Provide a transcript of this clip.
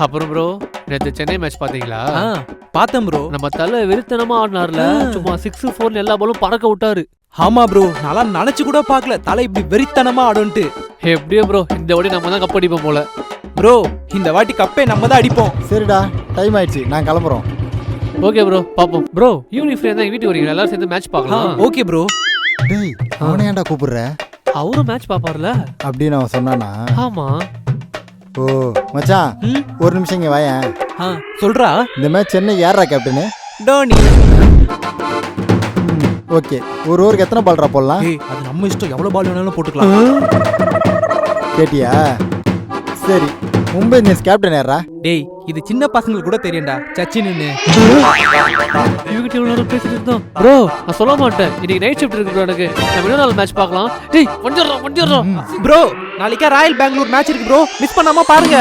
அப்புறம் ப்ரோ நேத்து சென்னை மேட்ச் பாத்தீங்களா? பார்த்தேன் ப்ரோ. நம்ம தலை வெறித்தனமா ஆடினார்ல, சும்மா 6-4 எல்லா பாலும் பறக்க விட்டாரு. ஆமா ப்ரோ, நல்லா நினைச்சு கூட பார்க்கல தலை இப்படி வெறித்தனமா ஆடும்ட்டு. எப்படியோ ப்ரோ இந்த வாட்டி நம்ம தான் கப் அடிப்போம் போல. ப்ரோ இந்த வாட்டி கப்பே நம்ம தான் அடிப்போம். சரிடா, டைம் ஆயிடுச்சு, நான் கிளம்புறோம். ஓகே ப்ரோ பாப்போம். ப்ரோ ஈவினிங் ஃப்ரீயா இருந்தா வீட்டுக்கு வரீங்களா? எல்லாரும் சேர்ந்து மேட்ச் பார்க்கலாம். Okay bro. டேய், அவனை ஏன்டா கூப்பிடுற? அவரும் மேட்ச் பாப்பார்ல. அப்படின்னு அவன் சொன்னானா? ஆமா. ஓ மச்சான், ஒரு நிமிஷம் இங்க வாயேன். சொல்றா. இந்த மேட்ச் சென்னை யாரா கேப்டனு? டோனி. ஓகே, ஒரு ஓவருக்கு எத்தனை பால்ரா போடலாம்? ஏய் அது நம்ம இஷ்டம், எவ்வளவு பால் வேணாலும் போட்டுக்கலாம். கேட்டியா? சரி, மும்பை இந்தியன்ஸ் கேப்டன் யாரா? டேய் இது சின்ன பசங்களுக்கு கூட தெரியும்டா, சச்சின்னு. இவங்கிட்ட இவ்வளவு நேரம் பேசிட்டு இருந்தோம். ப்ரோ நான் சொல்ல மாட்டேன், இன்னைக்கு நைட் ஷிஃப்ட் இருக்கு ப்ரோ எனக்கு. நம்ம இன்னொரு நாள் மேட்ச் பார்க்கலாம். டேய் வண்டிடுறோம். ப்ரோ நாளைக்கே ராயல் பெங்களூர் மேட்ச் இருக்கு ப்ரோ, மிஸ் பண்ணாம பாருங்க.